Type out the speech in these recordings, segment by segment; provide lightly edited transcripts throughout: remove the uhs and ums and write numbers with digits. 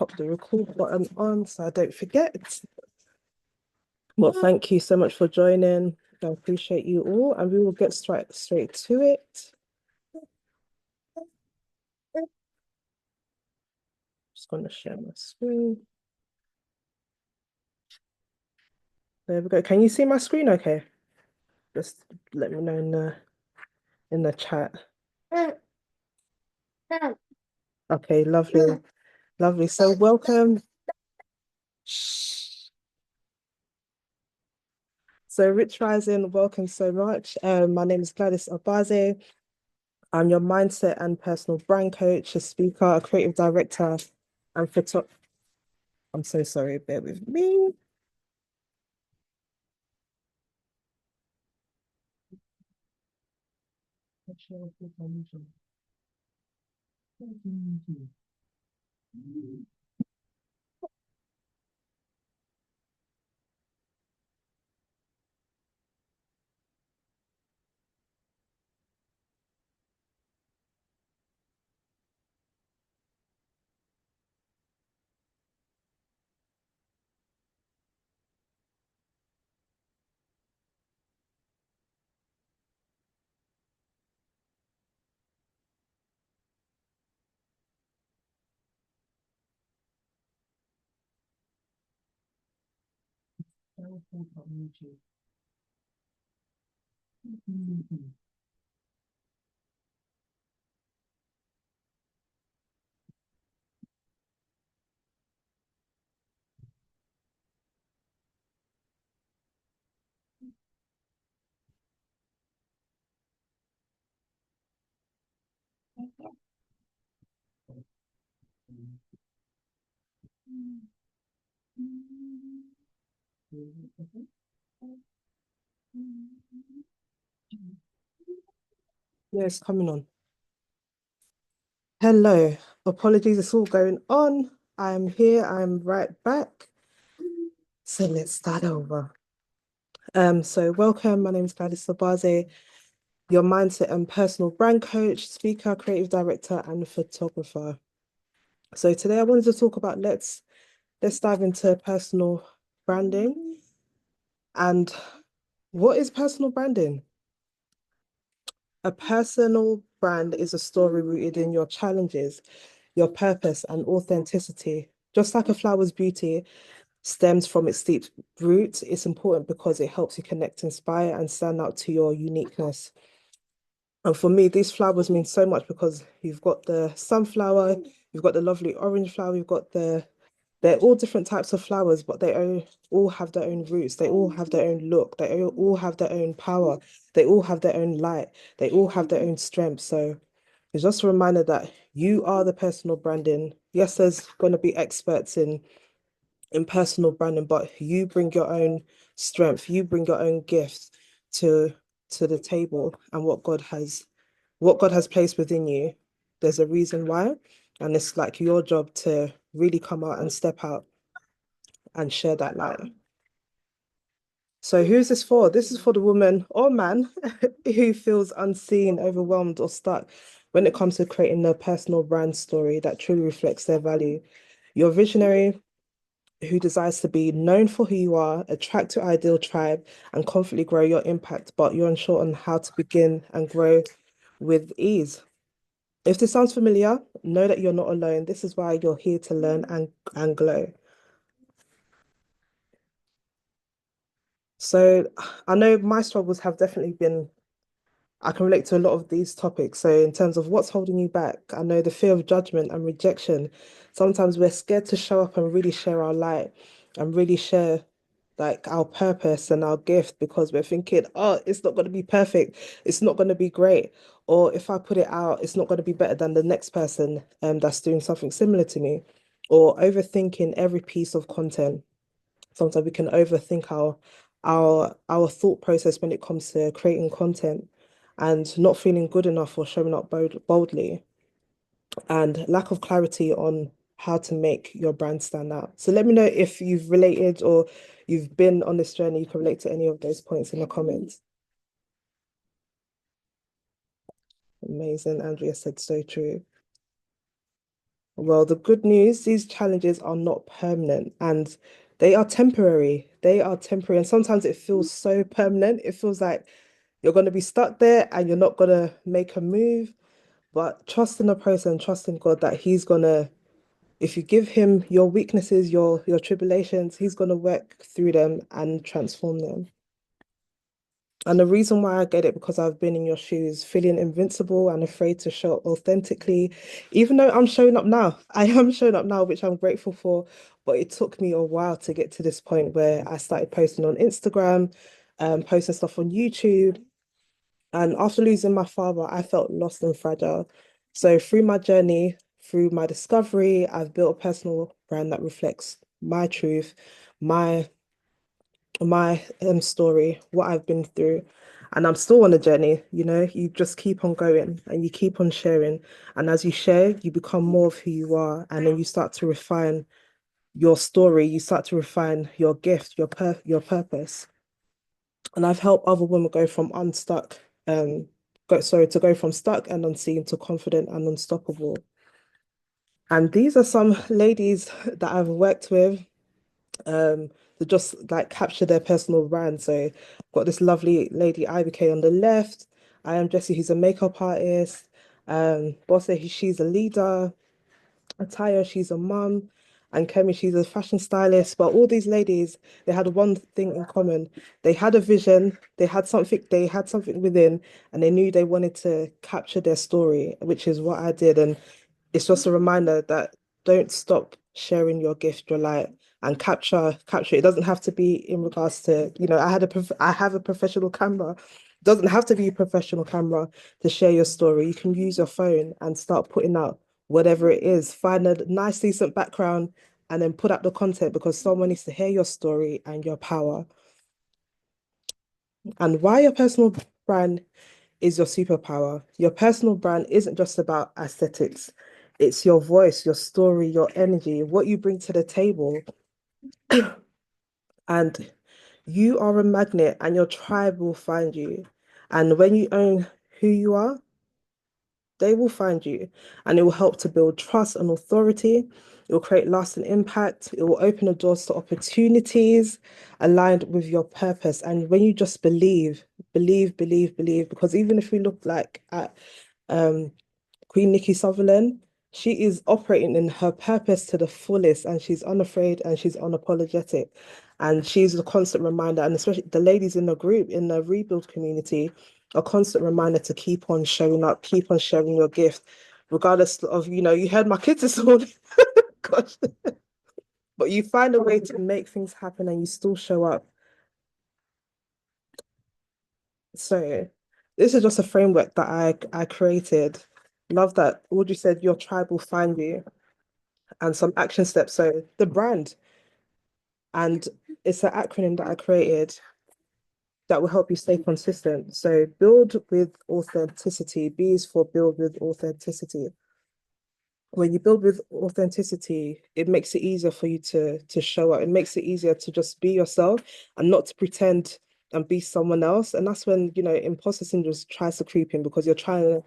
pop the record button on so I don't forget. Well, thank you so much for joining. I appreciate you all, and we will get straight to it. Just going to share my screen. There we go. Can you see my screen okay? Just let me know in the chat. Okay, lovely. Lovely. So welcome. So Rich Rising, welcome so much. My name is Gladys Abaze. I'm your mindset and personal brand coach, a speaker, a creative director, and photo. I'm so sorry, bear with me. Yeah, it's coming on. Hello. Apologies, it's all going on. I'm here, I'm right back. So let's start over. So welcome. My name is Gladys Sabaze, your mindset and personal brand coach, speaker, creative director, and photographer. So today I wanted to talk about let's dive into personal branding. And what is personal branding? A personal brand is a story rooted in your challenges, your purpose, and authenticity. Just like a flower's beauty stems from its deep roots, it's important because it helps you connect, inspire, and stand out to your uniqueness. And for me, these flowers mean so much because you've got the sunflower, you've got the lovely orange flower, you've got they're all different types of flowers, but all have their own roots. They all have their own look. They all have their own power. They all have their own light. They all have their own strength. So it's just a reminder that you are the personal branding. Yes, there's going to be experts in personal branding, but you bring your own strength. You bring your own gifts to to the table, and what God has placed within you. There's a reason why, and it's like your job to really come out and step out and share that light. So who's this for? This is for the woman or man who feels unseen, overwhelmed, or stuck when it comes to creating a personal brand story that truly reflects their value. You're a visionary who desires to be known for who you are, attract your ideal tribe, and confidently grow your impact, but you're unsure on how to begin and grow with ease. If this sounds familiar, know that you're not alone. This is why you're here to learn and glow. So I know my struggles have definitely been, I can relate to a lot of these topics. So in terms of what's holding you back, I know the fear of judgment and rejection. Sometimes we're scared to show up and really share our light and really share like our purpose and our gift because we're thinking, oh, it's not going to be perfect. It's not going to be great. Or if I put it out, it's not going to be better than the next person that's doing something similar to me. Or overthinking every piece of content. Sometimes we can overthink our thought process when it comes to creating content and not feeling good enough or showing up boldly and lack of clarity on how to make your brand stand out. So let me know if you've related or you've been on this journey. You can relate to any of those points in the comments. Amazing. Andrea said so true. Well, the good news, these challenges are not permanent and they are temporary. They are temporary. And sometimes it feels so permanent. It feels like you're going to be stuck there and you're not going to make a move. But trust in the process and trust in God that He's going to, if you give Him your weaknesses, your tribulations, He's going to work through them and transform them. And the reason why I get it because I've been in your shoes, feeling invincible and afraid to show up authentically, even though I'm showing up now. I am showing up now, which I'm grateful for. But it took me a while to get to this point where I started posting on Instagram, posting stuff on YouTube. And after losing my father, I felt lost and fragile. So through my journey, through my discovery, I've built a personal brand that reflects my truth, my my story, what I've been through. And I'm still on a journey, you just keep on going and you keep on sharing. And as you share, you become more of who you are. And then you start to refine your story, you start to refine your gift, your purpose. And I've helped other women go from unstuck, to go from stuck and unseen to confident and unstoppable. And these are some ladies that I've worked with um to just like capture their personal brand. So got this lovely lady IBK on the left. I am Jessie, who's a makeup artist. Bosse, she's a leader. Ataya, she's a mum. And Kemi, she's a fashion stylist. But all these ladies, they had one thing in common. They had a vision, they had something within, and they knew they wanted to capture their story, which is what I did. And it's just a reminder that don't stop sharing your gift, your light, and capture. It doesn't have to be in regards to, I have a professional camera. It doesn't have to be a professional camera to share your story. You can use your phone and start putting out whatever it is. Find a nice, decent background and then put out the content because someone needs to hear your story and your power. And why your personal brand is your superpower. Your personal brand isn't just about aesthetics. It's your voice, your story, your energy, what you bring to the table. And you are a magnet and your tribe will find you. And when you own who you are, they will find you. And it will help to build trust and authority. It will create lasting impact. It will open the doors to opportunities aligned with your purpose. And when you just believe, because even if we look like at um Queen Nikki Sutherland, she is operating in her purpose to the fullest and she's unafraid and she's unapologetic. And she's a constant reminder, and especially the ladies in the group, in the rebuild community, a constant reminder to keep on showing up, keep on sharing your gift, regardless of, you heard my kids this morning. Gosh. But you find a way to make things happen and you still show up. So this is just a framework that I created. Love that Audrey said your tribe will find you. And some action steps. So the brand, and it's an acronym that I created that will help you stay consistent. So build with authenticity. B is for build with authenticity. When you build with authenticity, it makes it easier for you to show up. It makes it easier to just be yourself and not to pretend and be someone else. And that's when, imposter syndrome tries to creep in because you're trying to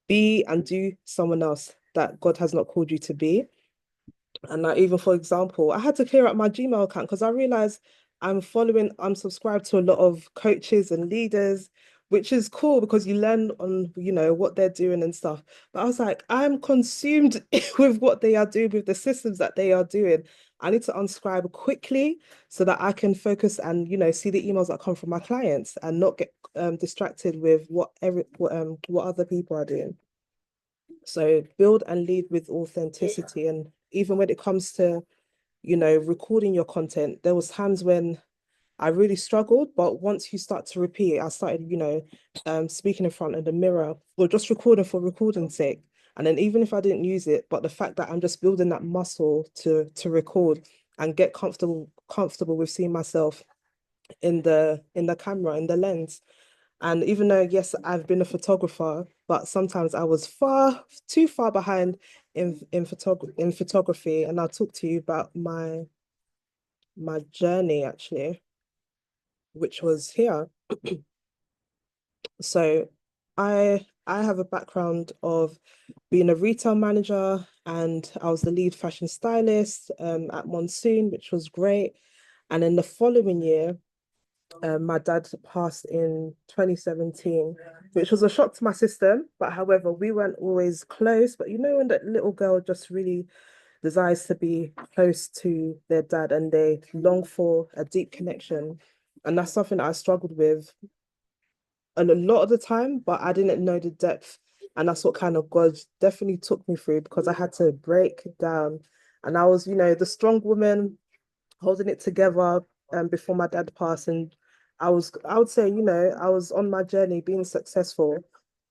be and do someone else that God has not called you to be. And like even for example, I had to clear up my Gmail account because I realized I'm subscribed to a lot of coaches and leaders, which is cool because you learn on, what they're doing and stuff. But I was like, I'm consumed with what they are doing, with the systems that they are doing. I need to unscribe quickly so that I can focus and, see the emails that come from my clients and not get distracted with what other people are doing. So build and lead with authenticity. And even when it comes to, recording your content, there was times when I really struggled, but once you start to repeat, I started, speaking in front of the mirror or just recording for recording's sake. And then even if I didn't use it, but the fact that I'm just building that muscle to record and get comfortable with seeing myself in the camera, in the lens. And even though, yes, I've been a photographer, but sometimes I was too far behind in photography. And I'll talk to you about my journey actually, which was here. So I I have a background of being a retail manager, and I was the lead fashion stylist at Monsoon, which was great. And then the following year, my dad passed in 2017, which was a shock to my system. But however, we weren't always close. But you know, when that little girl just really desires to be close to their dad and they long for a deep connection. And that's something that I struggled with a lot of the time, but I didn't know the depth. And that's what kind of God definitely took me through because I had to break down. And I was, the strong woman holding it together before my dad passed. And I would say, I was on my journey being successful.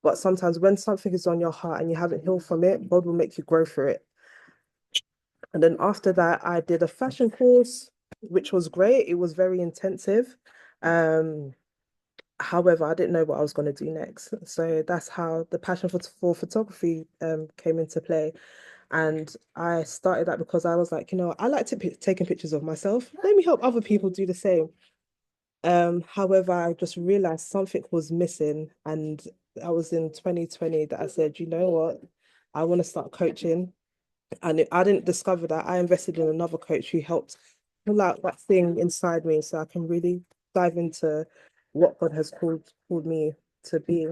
But sometimes when something is on your heart and you haven't healed from it, God will make you grow through it. And then after that, I did a fashion course, which was great. It was very intensive. Um, However, I didn't know what I was going to do next. So that's how the passion for photography came into play. And I started that because I was like, I like to taking pictures of myself. Let me help other people do the same. However, I just realized something was missing. And I was in 2020 that I said, you know what? I want to start coaching. And I didn't discover that. I invested in another coach who helped pull out that thing inside me so I can really dive into what God has called me to be.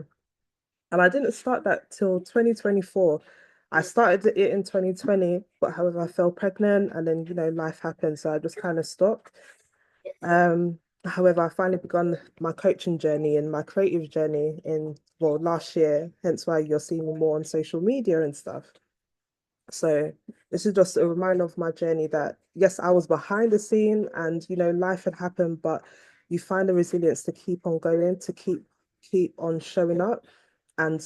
And I didn't start that till 2024. I started it in 2020, but however, I fell pregnant and then, life happened. So I just kind of stopped. However, I finally begun my coaching journey and my creative journey in, well, last year, hence why you're seeing me more on social media and stuff. So this is just a reminder of my journey that yes, I was behind the scene and life had happened, but you find the resilience to keep on going, to keep on showing up and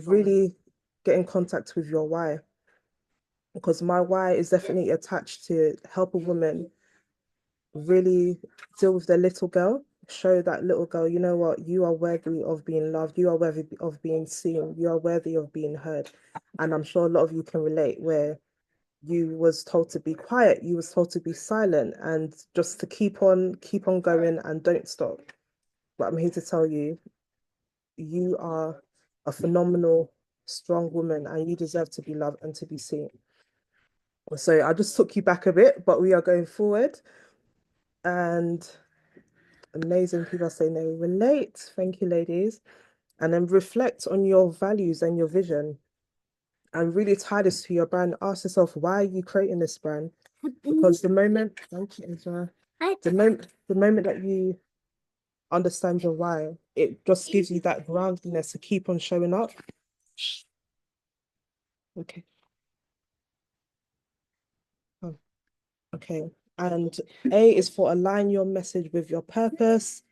really get in contact with your why. Because my why is definitely attached to help a woman really deal with their little girl, show that little girl, you know what, you are worthy of being loved, you are worthy of being seen, you are worthy of being heard. And I'm sure a lot of you can relate where you was told to be quiet, you was told to be silent and just to keep on going and don't stop. But I'm here to tell you, you are a phenomenal, strong woman and you deserve to be loved and to be seen. So I just took you back a bit, but we are going forward and amazing people are saying they relate. Thank you, ladies. And then reflect on your values and your vision and really tie this to your brand. Ask yourself, why are you creating this brand? Because the moment, thank you, Angela. The moment that you understand your why, it just gives you that groundedness to keep on showing up. Okay. Oh, okay. And A is for align your message with your purpose.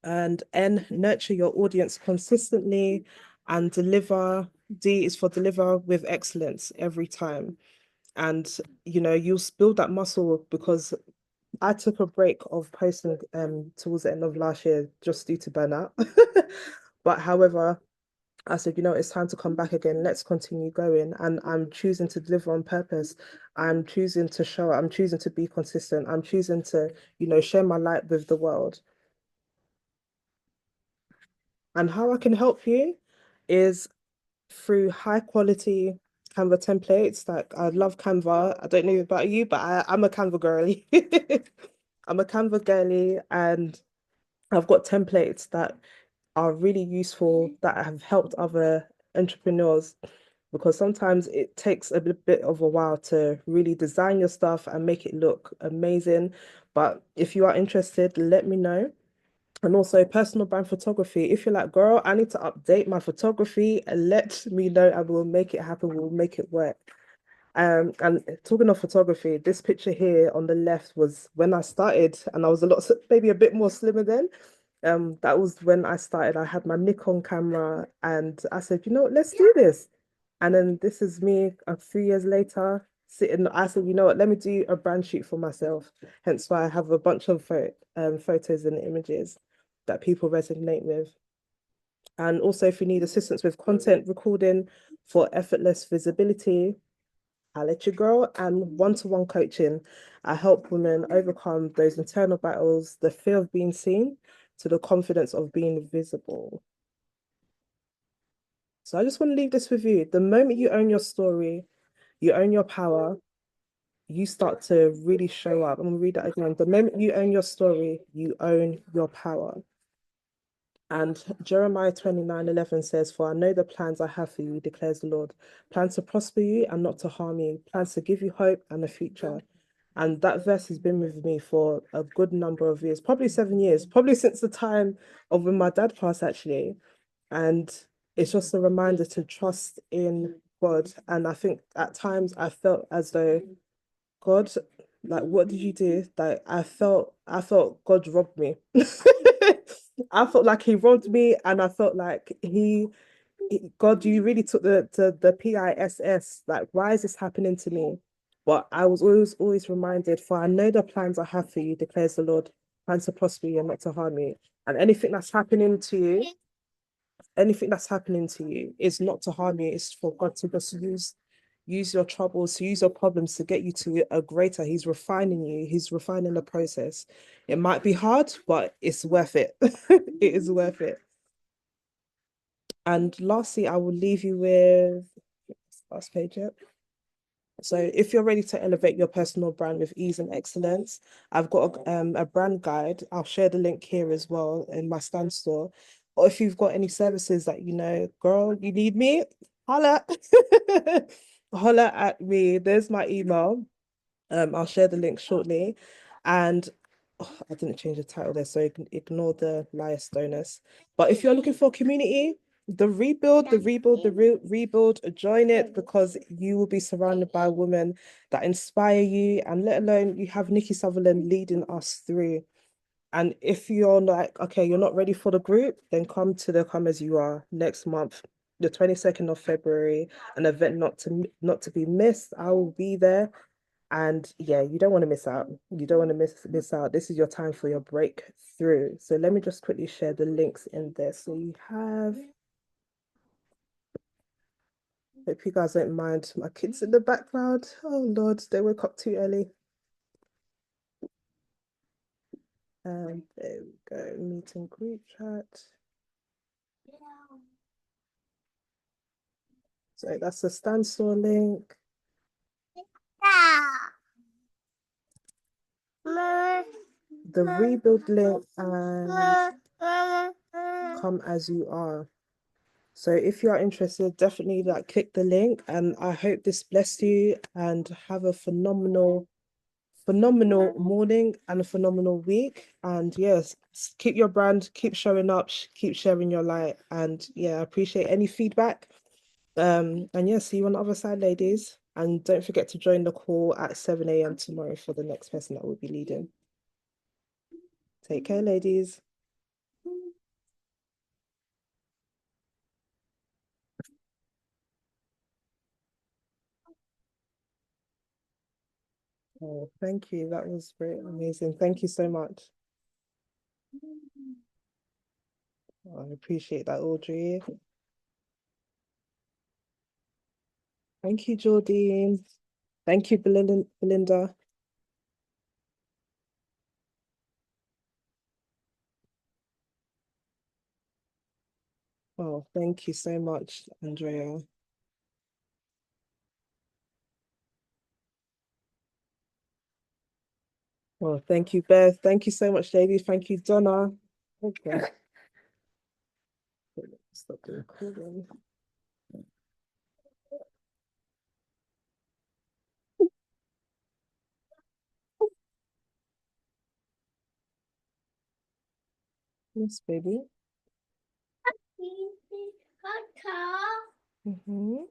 And N, nurture your audience consistently and deliver. D is for deliver with excellence every time. And you'll build that muscle because I took a break of posting towards the end of last year just due to burnout. But however, I said, it's time to come back again. Let's continue going. And I'm choosing to deliver on purpose. I'm choosing to show up. I'm choosing to be consistent. I'm choosing to, share my light with the world. And how I can help you is through high quality Canva templates. Like I love Canva. I don't know about you, but I'm a Canva girly. I'm a Canva girly and I've got templates that are really useful that have helped other entrepreneurs because sometimes it takes a bit of a while to really design your stuff and make it look amazing. But if you are interested, let me know. And also personal brand photography. If you're like, girl, I need to update my photography, let me know and we'll make it happen. We'll make it work. And talking of photography, this picture here on the left was when I started, and I was maybe a bit more slimmer then. That was when I started. I had my Nikon camera, and I said, let's do this. And then this is me a few years later sitting. I said, you know what, let me do a brand shoot for myself. Hence why I have a bunch of photos and images that people resonate with. And also, if you need assistance with content recording for effortless visibility, I let you grow and one-to-one coaching. I help women overcome those internal battles, the fear of being seen, to the confidence of being visible. So I just want to leave this with you. The moment you own your story, you own your power, you start to really show up. I'm gonna read that again. The moment you own your story, you own your power. And Jeremiah 29:11 says, "For I know the plans I have for you, declares the Lord. Plans to prosper you and not to harm you, plans to give you hope and a future." And that verse has been with me for a good number of years, probably 7 years, probably since the time of when my dad passed, actually. And it's just a reminder to trust in God. And I think at times I felt as though God, like, what did you do? Like, I felt God robbed me. I felt like he robbed me, and I felt like God, you really took the PISS. Like, why is this happening to me? But I was always reminded, for I know the plans I have for you, declares the Lord, plans to prosper you and not to harm you. And anything that's happening to you is not to harm you, it's for God to just use your troubles, to use your problems to get you to a greater. He's refining you, he's refining the process. It might be hard, but it's worth it. It is worth it. And lastly, I will leave you with last page. Yep. So if you're ready to elevate your personal brand with ease and excellence, I've got a brand guide. I'll share the link here as well in my stand store. Or if you've got any services that you know, girl, you need me, holla. Holla at me. There's my email. I'll share the link shortly. And oh, I didn't change the title there, so ignore the liar stoners. But if you're looking for a community, rebuild, join it, because you will be surrounded by women that inspire you, and let alone you have Nikki Sutherland leading us through. And if you're like, okay, you're not ready for the group, then come to the Come As You Are next month, the 22nd of February, an event not to be missed. I will be there. And yeah, you don't want to miss out. You don't want to miss out. This is your time for your breakthrough. So let me just quickly share the links in there. So you have, hope you guys don't mind my kids in the background. Oh Lord, they woke up too early. There we go. Meeting group chat. So that's the standstill link. The rebuild link and Come As You Are. So if you are interested, definitely like click the link, and I hope this blessed you, and have a phenomenal morning and a phenomenal week. And yes, keep your brand, keep showing up, keep sharing your light. And yeah, I appreciate any feedback. And yeah, see you on the other side, ladies. And don't forget to join the call at 7 a.m. tomorrow for the next person that will be leading. Take care, ladies. Oh, thank you. That was great. Amazing. Thank you so much. I appreciate that, Audrey. Thank you, Jordine. Thank you, Belinda. Oh, thank you so much, Andrea. Well, thank you, Beth. Thank you so much, ladies. Thank you, Donna. Okay. Stop the recording. Yes, baby. Mm-hmm.